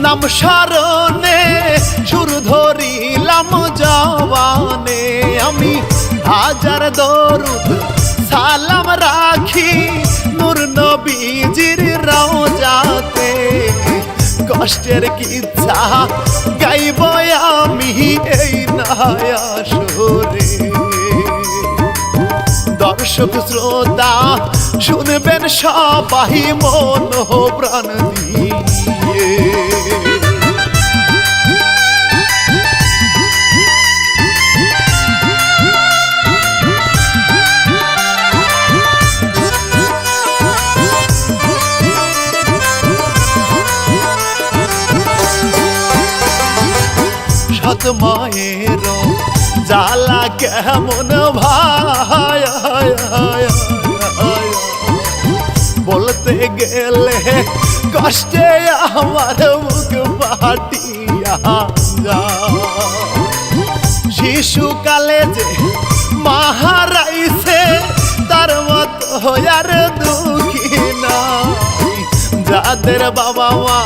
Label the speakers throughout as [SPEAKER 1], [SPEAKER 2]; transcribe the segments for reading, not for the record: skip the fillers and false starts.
[SPEAKER 1] নাম স্মরণে সুর ধরিলাম জবানে আমি হাজার দরুদ সালাম রাখি নূর নবীজির রওজাতে কষ্টের কিচ্ছা গাইব আমি এই নয়া সুরে দর্শক শ্রোতা শুনবেন সবাই মন প্রাণ দিয়ে সৎ মায়ের জ্বালা কেমন ভাই বলতে গেলে কষ্টে আমার মুখ ফাটিয়া যায় শিশুকালে যে মা হারাইছে তার মতো আর দুঃখী নাই যাদের বাবা মা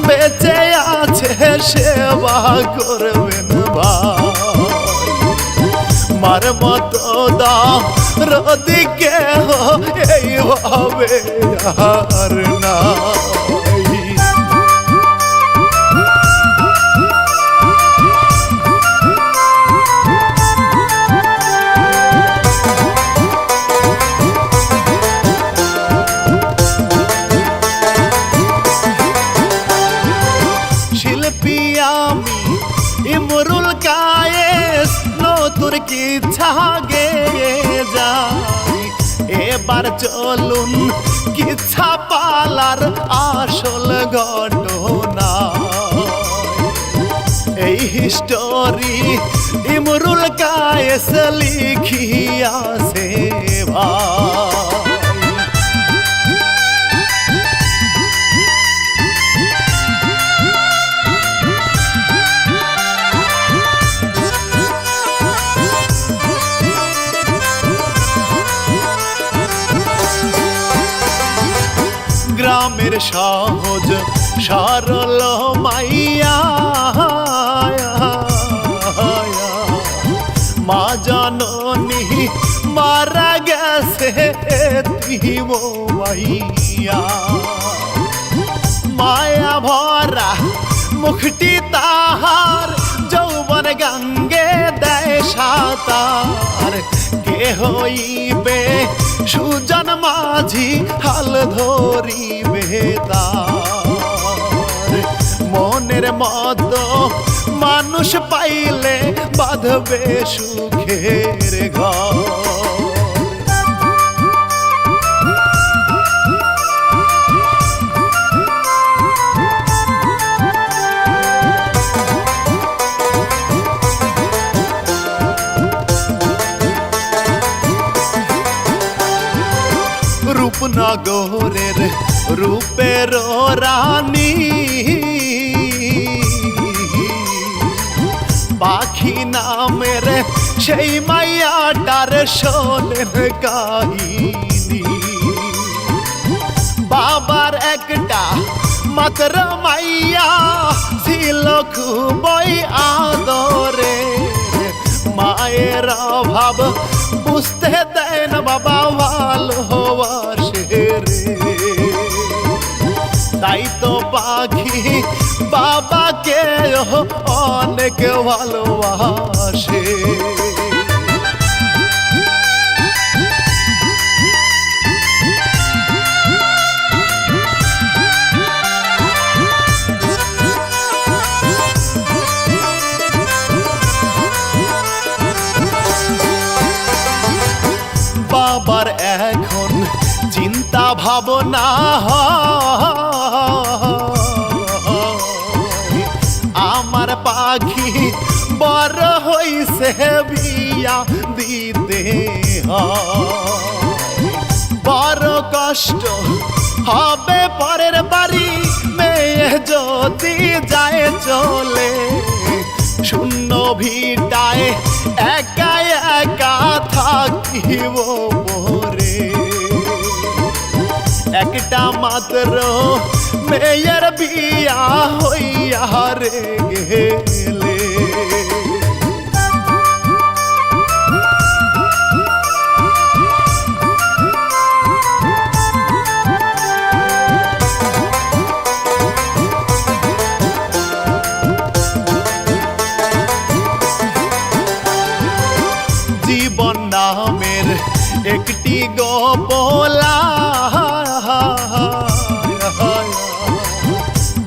[SPEAKER 1] বেঁচে আছে সেবা করবেন ভাই মার মতো দিকে এইভাবে আর নাই শিল্পী আমি ইমরুল কায়েস নতুন কিচ্ছা গেয়ে যাই এবার চলুন কিচ্ছা পালার আসল ঘটনা এই হিস্টোরি ইমরুল কায়েস লিখিয়াছে ভাই গ্রামের সহজ সরল মাইয়া মা জননী মারা গেছে এতিম মাইয়া মায়া ভরা মুখটি তাহার যৌবন গঙ্গে দেয় সাঁতার কে হইবে সুজন মাঝি হাল ধরিবে তার মনের মতো মানুষ পাইলে বাঁধবে সুখের ঘর রূপনগরের রূপের রানী পাখি নামের সেই মাইয়াটার শোনেন কাহিনী বাবার একটা মাত্র মাইয়া ছিল খুবই আদরে মায়ের অভাব বুঝতে দেয় না বাবা ভালোবাসে রে তাই তো পাখি বাবাকে অনেক ভালোবাসে বাবার এখন চিন্তা ভাবনা আমার পাখি বড় হইছে বিয়া দিতে বড় কষ্ট হবে পরের বাড়ি মেয়ে যদি যায় চলে শূন্য ভিটায় একা একা থাকিব পরে একটা মাত্র মেয়ের বিয়া হইয়া রে গেলে। জীবন নামের একটি গোপলা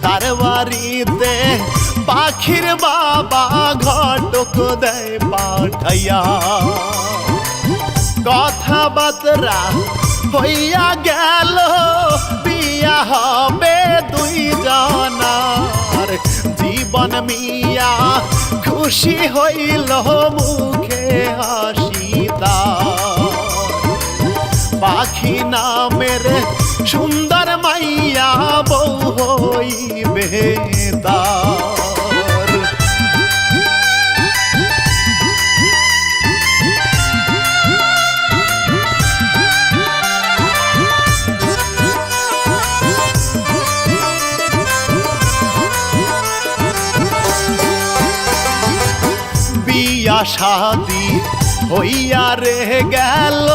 [SPEAKER 1] তার বাড়িতে পাখির বাবা ঘটক দেয় পাঠাইয়া। কথাবার্তা হইয়া গেল বিয়া হবে দুই জনার। জীবন মিয়া খুশি হইল মুখে হাসি তার। পাখি নামের সুন্দর মাইয়া বউ হইবে তার। বিয়া শাদি হইয়া রে গেল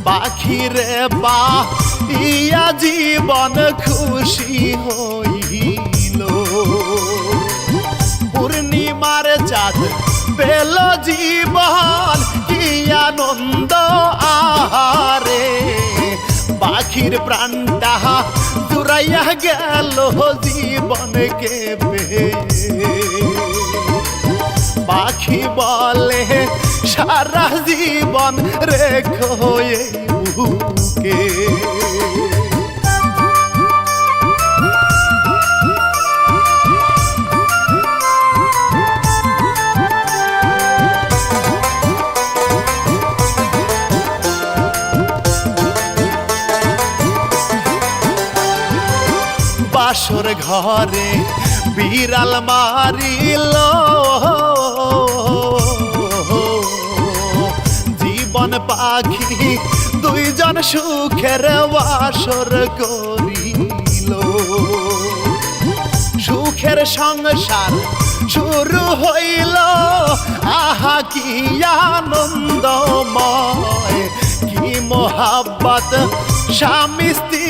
[SPEAKER 1] পাখিরে বা ইয়া জীবন খুশি হইল। পূর্ণিমার চাঁদ পেল জীবন কি আনন্দ আহারে। পাখির প্রাণটা জুড়াইয়া গেল জীবনকে পেয়ে। পাখি বলে সারা জীবন রেখো এই বুকে। বাসর ঘরে বিড়াল মারিল জীবন পাখি দুইজন সুখের বাসর করিল। সুখের সংসার শুরু হইল আহা কি আনন্দময়। কি মোহাব্বত স্বামী স্ত্রী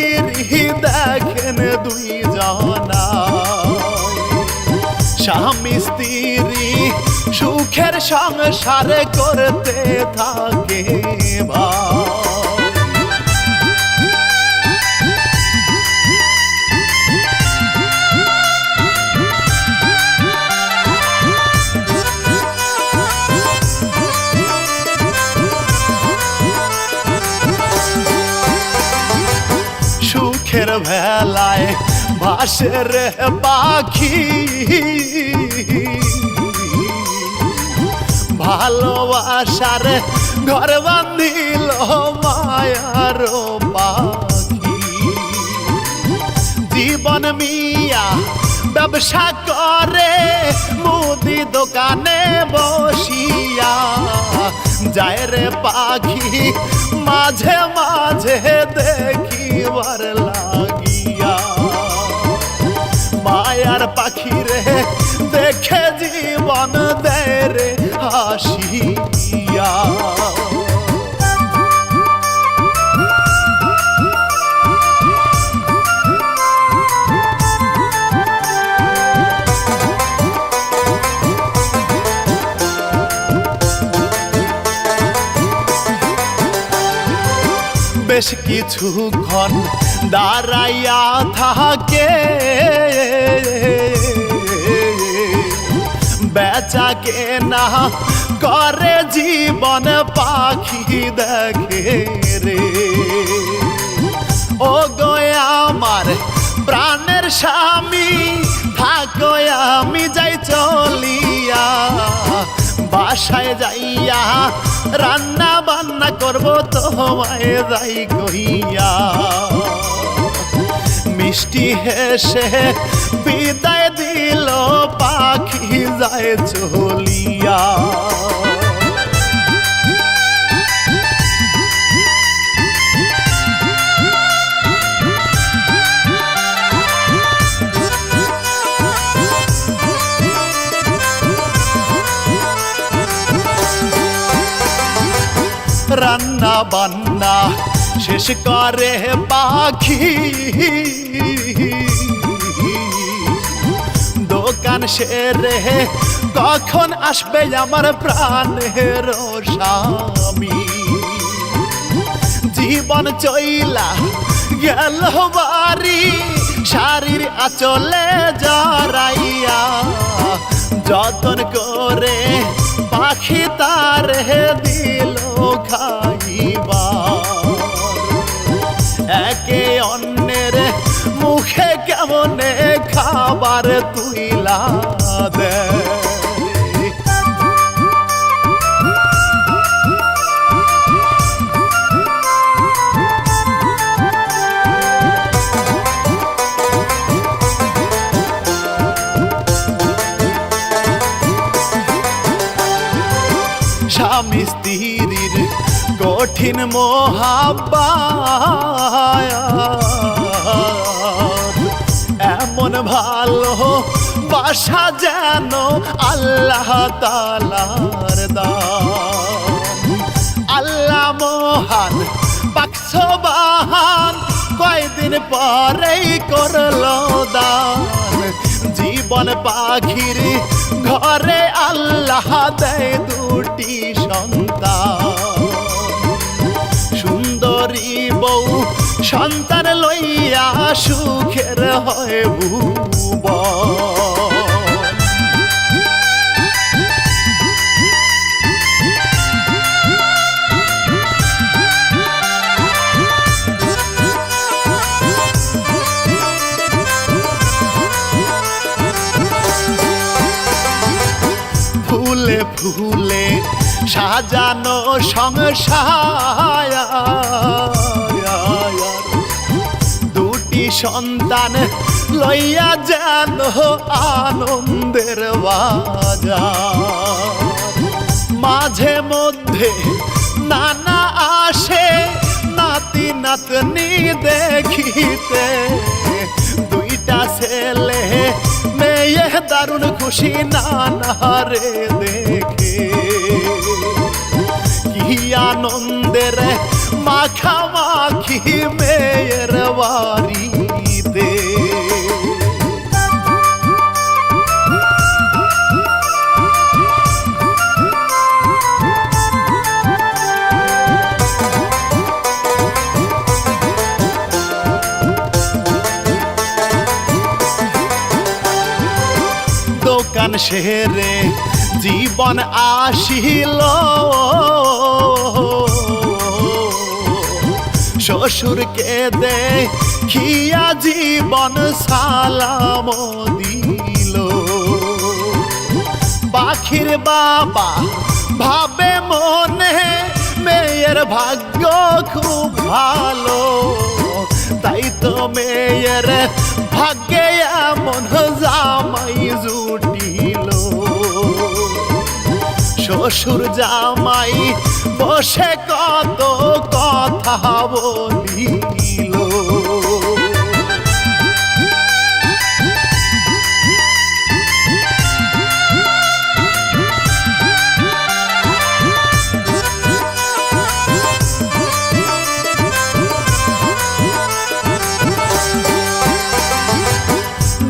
[SPEAKER 1] দেখেন দুই জনা। স্বামী স্ত্রী সুখের সংসার করতে থাকে ভাই। সুখের ভেলায় ভাসের পাখি ভালোবাসার ঘর বাঁধিল মায়ার পাখি। জীবন মিয়া ব্যবসা করে মুদি দোকানে বসিয়া। যায় রে পাখি মাঝে মাঝে দেখিবার লাগিয়া। মায়ার পাখি রে দেখে জীবন দেয় রে হাসিয়া। বেশ কিছুক্ষণ দাঁড়াইয়া থাকে বেচা কেনা করে জীবন পাখি দেখে রে। ও গো আমার প্রাণের স্বামী থাকো আমি যাই চলিয়া। বাসায় যাইয়া রান্না বান্না করবো তোমায় যাই কহিয়া। মিষ্টি হেসে বিদায় দিল পাখি যায় চলিয়া। রান্না বান্না শেষ করে পাখি দোকান সেরে কখন আসবে আমার প্রাণের স্বামী জীবন চইলা গেল বাড়ি শাড়ির আঁচলে জড়াইয়া যতন করে পাখি তার দিল খাইবা একে অন্যের মুখে কেমনে খাবার তুইলা দে স্বামী স্ত্রীর কঠিন মহাব্বত এমন ভালো বাসা যেন আল্লাহ তাআলার দান আল্লাহ মহান বাক্সবাহান কয়দিন পরেই করলো দান জীবন পাখির ঘরে আল্লাহ দেয় দুটি সন্তান সুন্দরী বউ সন্তান লইয়া সুখের হয় ভুবন ফুলে ফুলে সাজানো সংসার দুটি সন্তান লইয়া যেন আনন্দের বাজার মাঝে মধ্যে নানা আসে নাতি নাতনি দেখিতে দুইটা ছেলে মেয়ে দারুণ খুশি নানারে দেখে কি আনন্দের মাখামাখি মেয়ের বাড়িতে দোকান সেরে জীবন আসিল শ্বশুরকে দেখিয়া জীবন সালাম দিল পাখির বাবা ভাবে মনে মেয়ের ভাগ্য খুব ভালো তাই তো মেয়ের ভাগ্যে এমন জামাই জুটিল শ্বশুর জামাই বসে কত কথা বলিল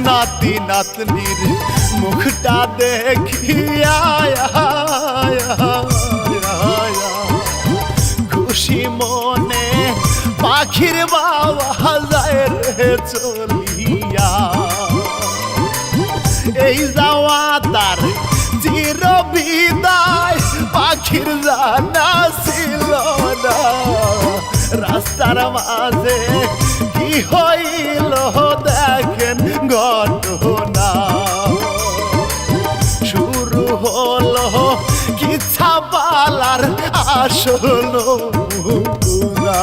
[SPEAKER 1] নাতি নাতনির মুখটা দেখিয়া খুশি মনে পাখির বাবা যায় রে চলিয়া এই যাওয়া তার চির বিদায় পাখির জানা ছিল না রাস্তার মাঝে কি হইল দেখেন ঘটনা শুরু হলো কিচ্ছা পালার আসল না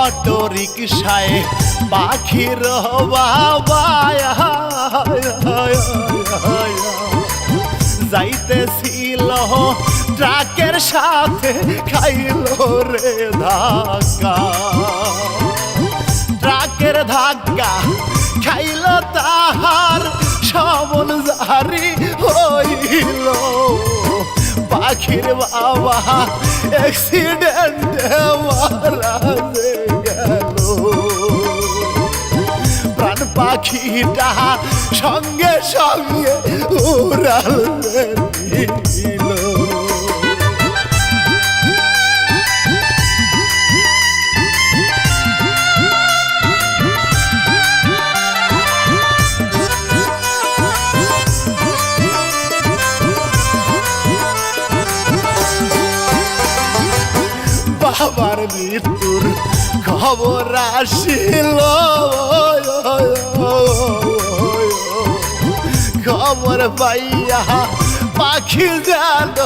[SPEAKER 1] অটো রিকশায় পাখির বাবা যাইতেছিল ট্রাকের সাথে খাইলো রে ধাক্কা, ট্রাকের ধাক্কা খাইলো তাহার সবল জারি হইল। পাখির বাবা অ্যাক্সিডেন্টে মারা গেল, প্রাণ পাখিটা সঙ্গে সঙ্গে উড়াল দিল। বাবার মৃত্যুর খবর আসিল, খবর পাইয়া পাখি যেন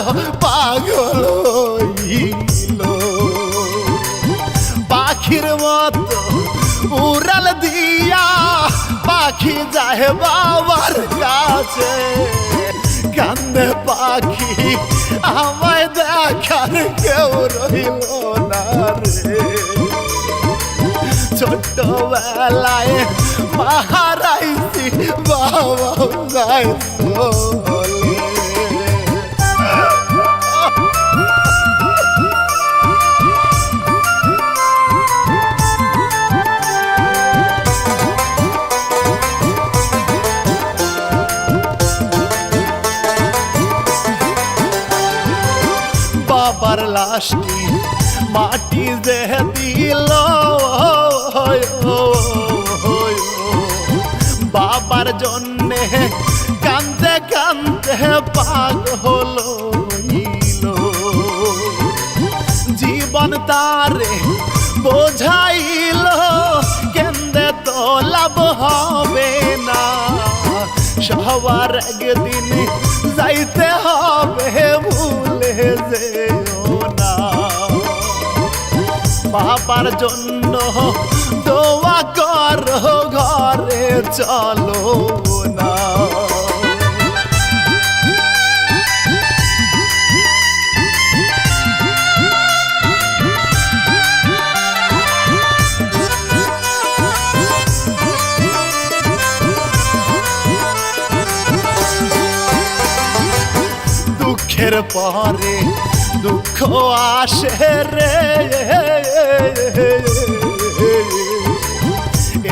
[SPEAKER 1] পাগল হইল। পাখির মতো উড়াল দিয়া পাখি যায় বাবার কাছে, কান্দে পাখি আমায় দেখার কেউ রইল না রে। ছোট্টবেলায় মারাইছি বাবা যায় চলে। বাবার লাশটি মাটি যে দিল, বাবার জন্যে কান্দতে কান্দতে পাগল হইল। জীবন তারে বোঝাইল কেন্দে তো লাভ হবে না, সবার একদিন যাইতে হবে ভুলে যেও না। বাবার জন্য দোয়া করো ঘরে চলো না। দুঃখের পরে দুঃখ আসে রে,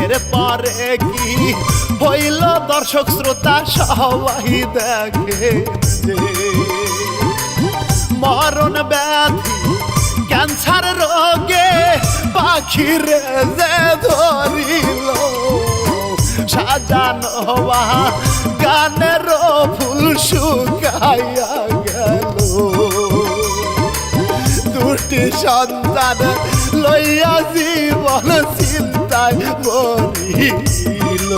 [SPEAKER 1] এরপরে কি হইল দর্শক শ্রোতা সবাই দেখে যে মরণ ব্যাধি ক্যান্সার রোগে পাখিরে যে ধরিল। সাজানো গানের ফুল শুকাইয়া গেল, দুটি সন্তান লইয়া জীবন চিন্তায় মরিল।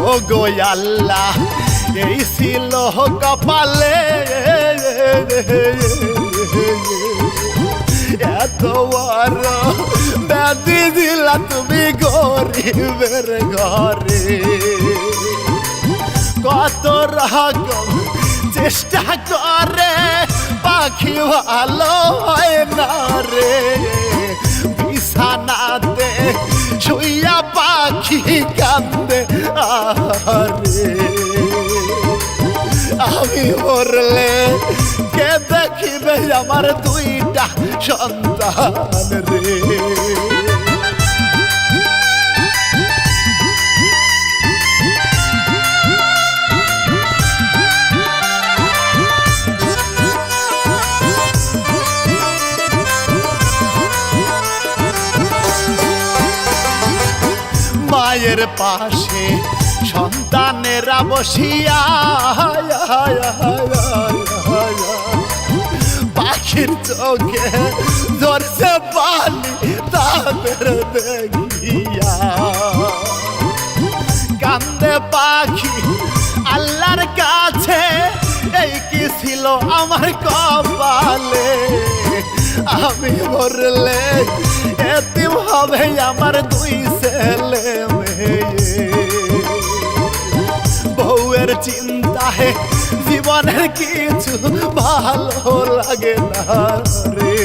[SPEAKER 1] ও গো আল্লাহ এই ছিল কপালে, এত বড় ব্যাধি দিলা তুমি গরিবের ঘরে। কত রকম চেষ্টা করে পাখি ভালো হয় না রে, বিছানাতে শুইয়া পাখি কান্দে আরে। আমি মরলে কে দেখিবে আমার দুইটা সন্তান রে। মায়ের পাশে সন্তানেরা বসিয়া পাখির চোখে ধরছে পানি তাদের দেখিয়া। কান্দে পাখি আল্লাহর কাছে ছিল আমার কপালে, আমি মরলে এতিম হবে আমার দুই ছেলে মেয়ে। বউয়ের চিন্তায় জীবনের কিছু ভালো লাগে না রে।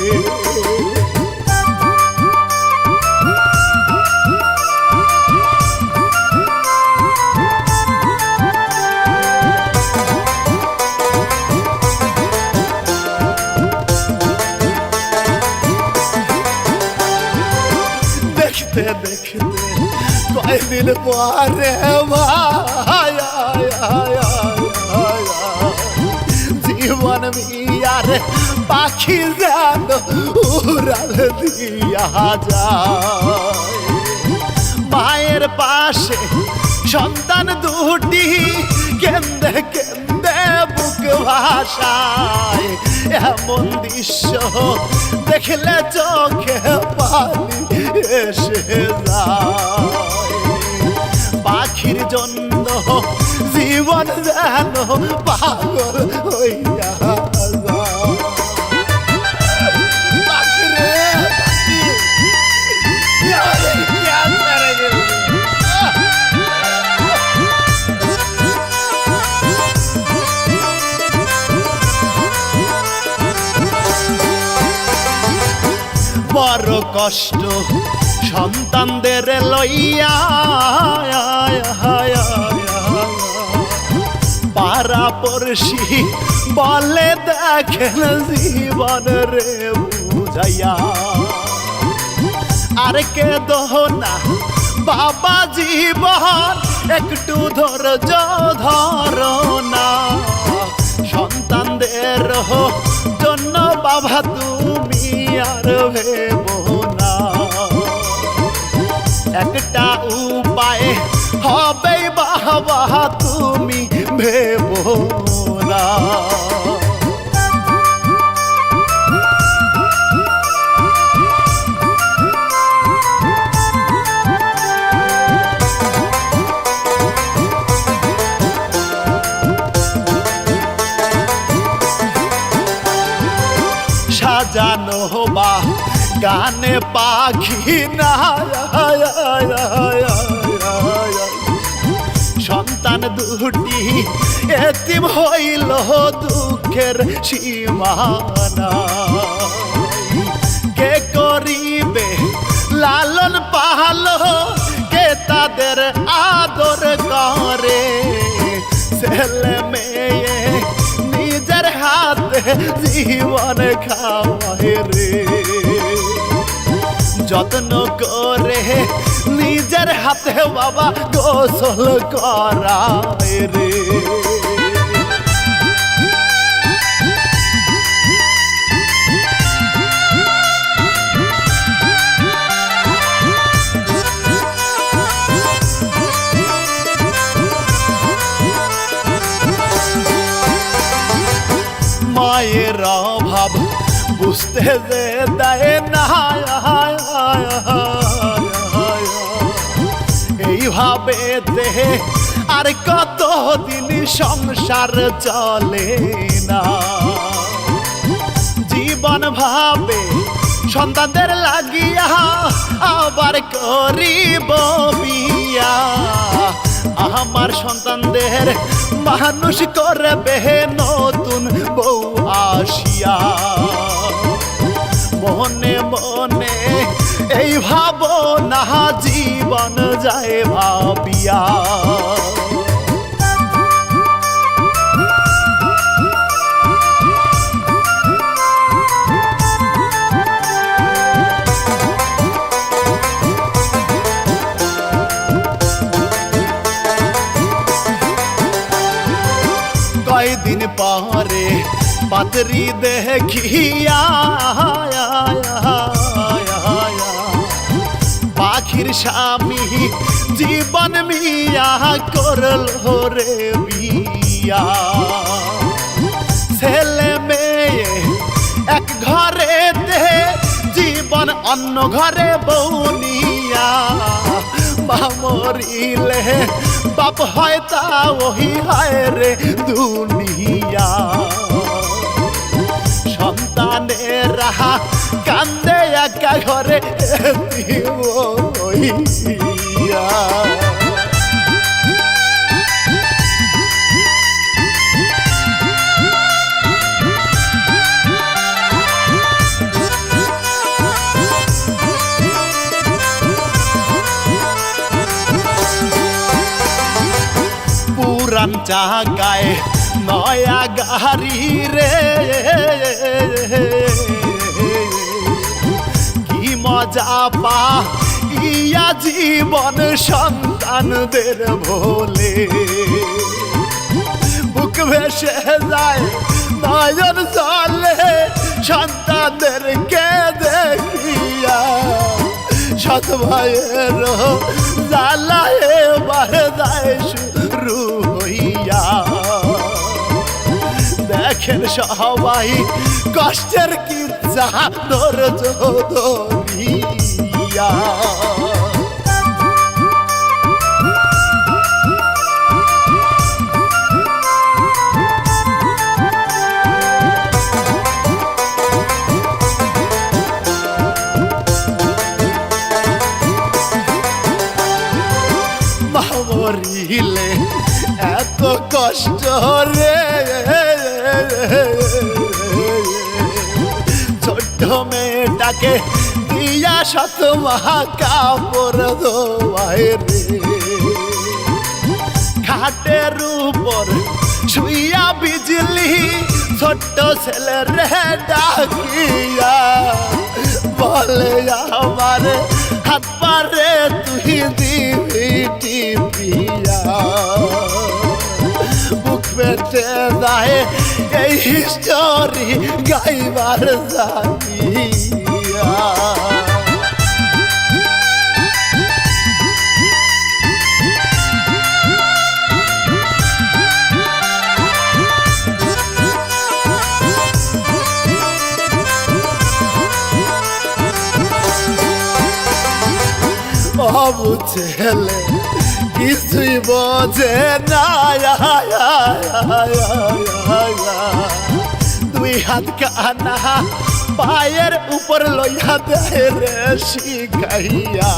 [SPEAKER 1] দেখতে দেখতে কয়দিন পরে জীবন মিয়ার পাখি যেন উড়াল দিয়া যায়। মায়ের পাশে সন্তান দুটি কেন্দে কেন্দে বুক ভাসায়, এমন দৃশ্য দেখলে চোখে পানি এসে যায়। পাখির জন্য জীবন যেন পাগল হইয়া যায়। পাখি রে বড় কষ্ট সন্তানদের লইয়া, পাড়া পড়শি বলে দেখেন জীবন রে বুঝাইয়া। আর কে দোহনা বাবা জীবন একটু ধৈর্য ধরো না, সন্তানদের জন্য বাবা তুমি আর ভেবো না। একটা উপায় হবে বাবা তুমি ভেবো না। সাজানো বা গানে পাখি না, সন্তান দুটি এতিম হইল দুঃখের সীমানা। কে করিবে লালন পালন, কে তাদের আদর করে, ছেলে মেয়ে নিজের হাতে জীবন খাওয়ায় রে। যত্ন করে নিজের হাতে বাবা গোসল করায় রে। মায়ের অভাব বুঝতে যে দেয় না, এইভাবে দেহে আর কতদিন সংসার চলে না। জীবন ভাবে সন্তানদের লাগিয়া আবার করিব বিয়া, আমার সন্তানদের মানুষ করবে নতুন বউ আসিয়া। মনে মনে এই ভাবনা জীবন যায় ভাবিয়া। কয়দিন পরে পাত্রী দেখিয়া, পাখির স্বামী জীবন মিয়া করল রে বিয়া। ছেলে মেয়ে এক ঘরে দে, জীবন অন্য ঘরে বউনিয়া। মা মরিলে বাপ হয় তা ওহি হয় রে দুনিয়া। সন্তানেরা কান্দে একা ঘরে হইয়া। পুরান চাকায় নয়া গাড়ি রে, কি মজা পা ইয়া জীবন সন্তানদের ভোলে। বুক ভেসে যায় নয়ন জলে সন্তানদেরকে দেখিয়া, সৎ ভাইয়ের জ্বালা এবার যায় শুরু হইয়া। দেখেন সবাই কষ্টের কি ধৈর্য ধরিয়া। মরিলে এত কষ্ট রে, ছোট্ট মেয়েটাকে দিয়া শত মহা কাপড় ধোয়ায় রে। খাটের উপর শুইয়া বিজলি ছোট্ট ছেলে রে ডাকিয়া, বলে আমার হাত পারে তুই দিবি টিপিয়া। বুক পেটে যায় এই হিস্টোরি গাইবার জানিয়া। অবু ছেলে কিছুই বোঝে না, দুই হাত কানা পায়ের উপর লইয়া দেয় রে শিখাইয়া।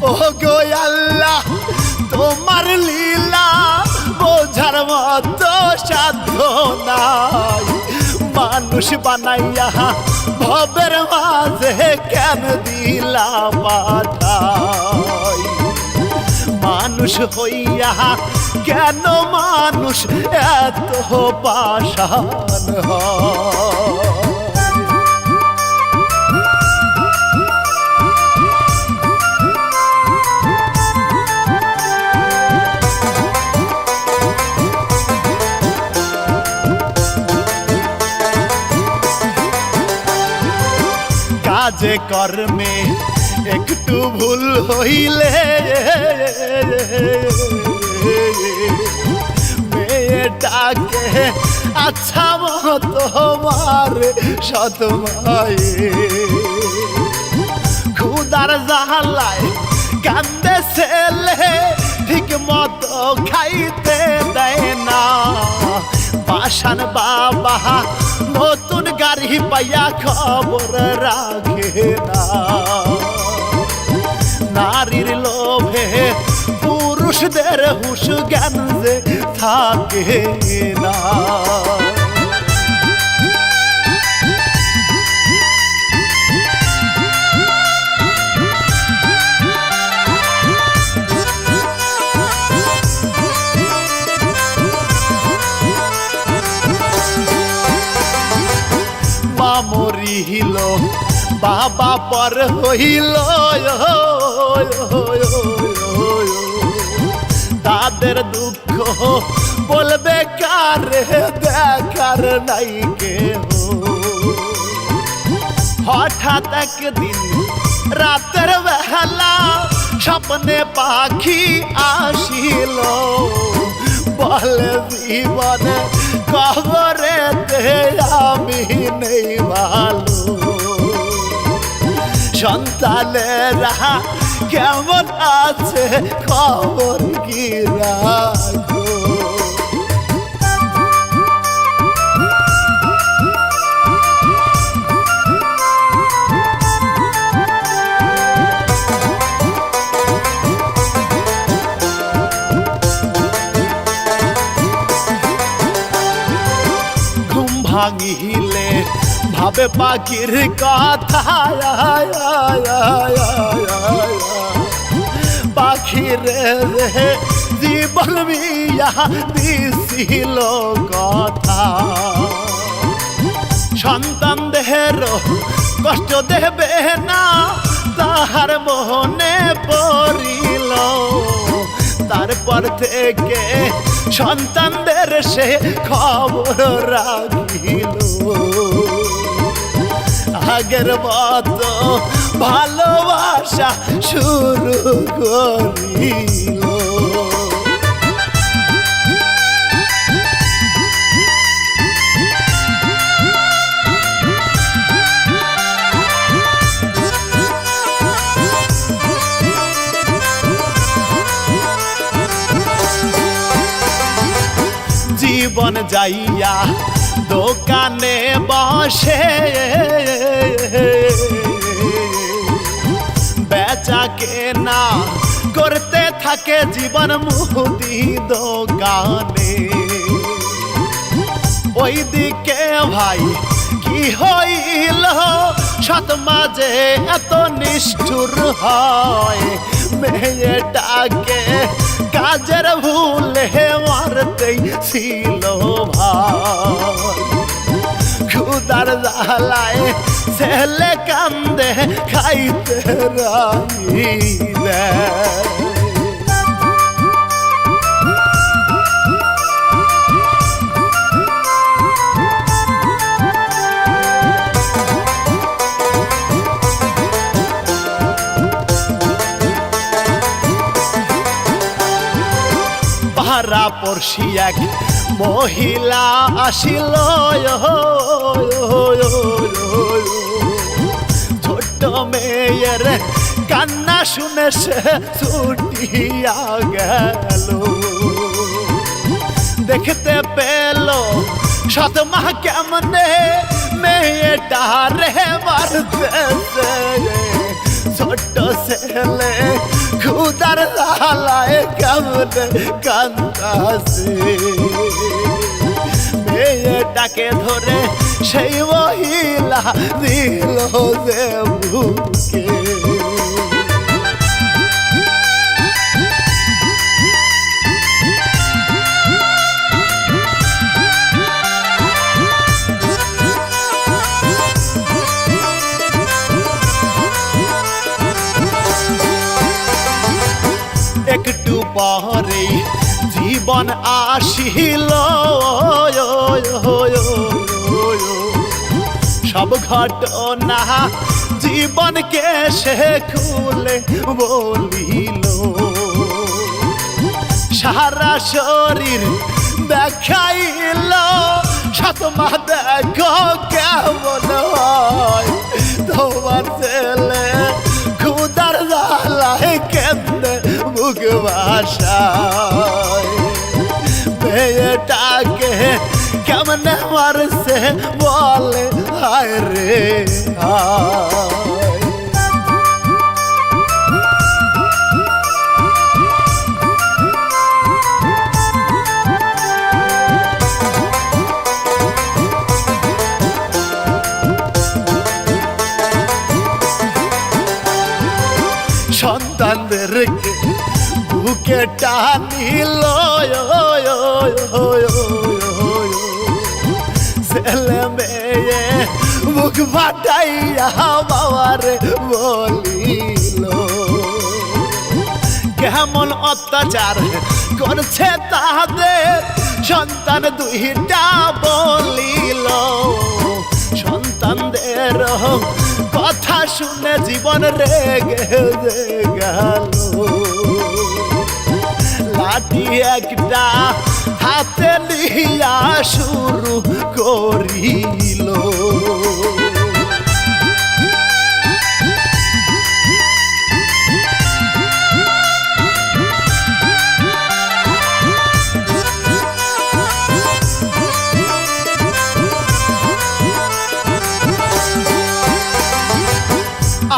[SPEAKER 1] ও গো আল্লাহ তোমার লীলা বোঝার মতো সাধ্য নাই। মানুষ বানাইয়া ভবের মাঝে কেন দিলা পাঠাই। মানুষ হইয়া কেন মানুষ এত পাষাণ হয়। কাজে কর্মে একটু ভুল হইলে মেয়েটাকে আচ্ছা মতো মারে সৎ মায়ে। ক্ষুদার জাহালায় কান্দে ছেলে ঠিক মতো খাইতে দেয় না। পাষাণ বাবা নতুন গাড়ি পাইয়া খবর রাখে না। নারীর লোভে পুরুষদের হুশ জ্ঞান যে থাকে না। মরিল বাবা পর হইল, তাদের দুঃখ বলবে কারে দেখার নাই কেহ। হঠাৎ একদিন রাতের বেলা স্বপ্নে পাখি আসিল, বলে জীবনে কবরে আমি নেই ভালো। সন্তানেরা কেমন আছে খবর কি রাখো। তবে পাখির কথা পাখির জীবন বিয়া দিছিল কথা সন্তান দেহের কষ্ট দেবে না তাহার মনে পড়িল তারপর থেকে সন্তানদের সে খবর রাখিল আগের মতো ভালোবাসা শুরু করিল জীবন যাইয়া দোকানে বসে বেচা কেনা করতে থাকে জীবন মুদি দোকানে ওই দিকে ভাই কি হইল সৎ মাঝে এত নিষ্ঠুর হয় মেয়েটাকে কাজের ভুলে মারতেই ছিল ভাই ক্ষুধার জ্বালায় ছেলে কান্দে খাইতে রাইলে পাড়া পড়শি এক মহিলা আসিল ছোট্ট মেয়ের কান্না শুনে সে ছুটিয়া গেল দেখতে পেল সৎ মা কেমনে মেয়েটারে মারতেছে ছোট্ট ছেলে ক্ষুধার জ্বালায় কেমনে কান্দাছে মেয়েটাকে ধরে সেই মহিলা দিল যে বুকে একটু পরে জীবন আসিল সব ঘটনা জীবনকে সে খুলে বলিল সারা শরীর দেখাইল সৎ মা দেখো কেমন হয় তোমার ছেলে ক্ষুধার জ্বালায় কেমনে মুখ ভাষায় মেয়েটাকে কেমনে মারছে বলে হায় রে হায় সন্তানদেরকে বুকে টানিল ছেলে মেয়ে মুখ ফাটাইয়া বাবারে বলিল কেমন অত্যাচার করছে তাদের সন্তান দুইটা বলিল সন্তানদের কথা শুনে জীবন রেগে গেল লাঠি একটা হাতে নিয়া শুরু করিল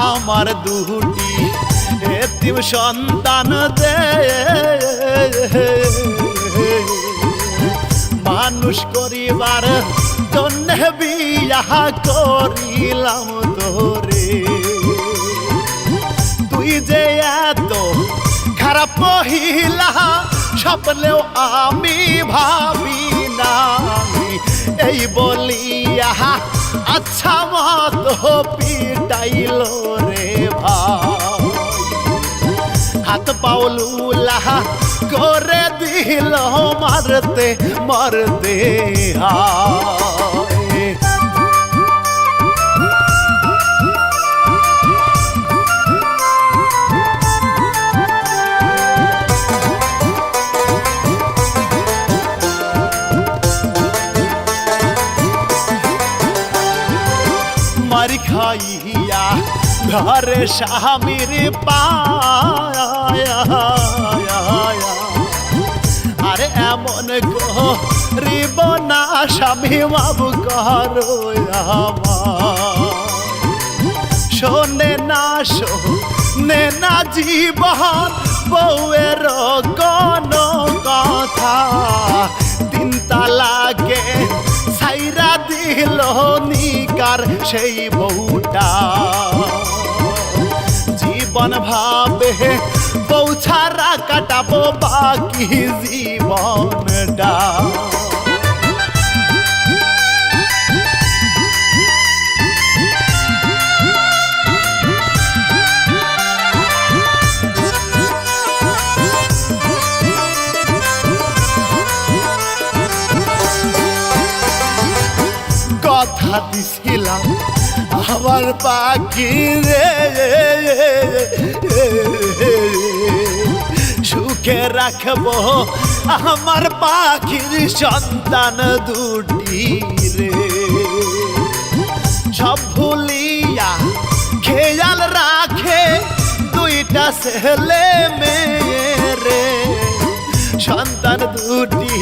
[SPEAKER 1] আমার দুটি এতিম সন্তান দে মা মানুষ করিবার জন্য বিয়া করিলাম তোরে। তুই যে এত খারাপ মহিলা স্বপ্নেও আমি ভাবি নাই, এই বলিয়া আচ্ছা মতো পিটাইল রে ভাই। হাত পাউলুলা করে দিল মারতে মারতে হায়। মার খাইয়া ঘরে স্বামীর পায়া, আরে এমন করিব না স্বামী মাফ করো আমায়। শোনে না জীবন বউয়ের কোনো কথা, তিন তালাকে ছাইরা দিল নিকার সেই বউটা। জীবন ভাবে বউ ছাড়া কাটাবো বাকি জীবনটা। কথা দিছিলাম আমার পাখি রে, সুখে রাখবো আমার পাখির সন্তান দুটি রে। সব ভুলিয়া খেয়াল রাখে দুইটা ছেলে মেয়ে রে। সন্তান দুটি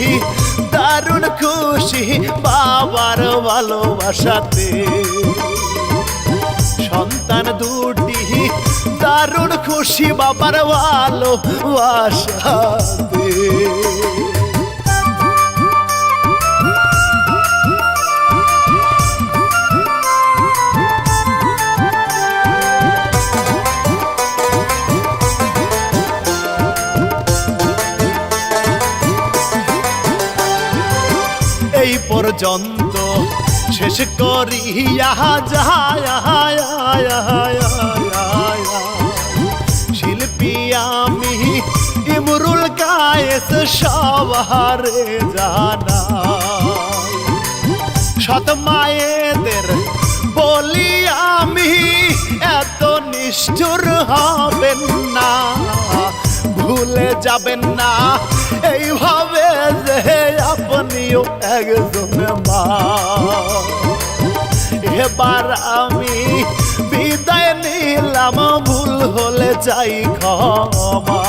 [SPEAKER 1] দারুণ খুশি বাবার ভালোবাসাতে। সন্তান দুটি দারুণ খুশি বাবার ভালোবাসাতে। এই পর্যন্ত শেষ করিয়া যায় শিল্পী আমি ইমরুল কায়েস সবারে জানা। সৎ মায়েদের বলি আমি এত নিষ্ঠুর হবেন না, ভুলে যাবেন না এইভাবে যে আপনিও একজন মা। এবার আমি বিদায় নিলাম, ভুল হলে চাই ক্ষমা।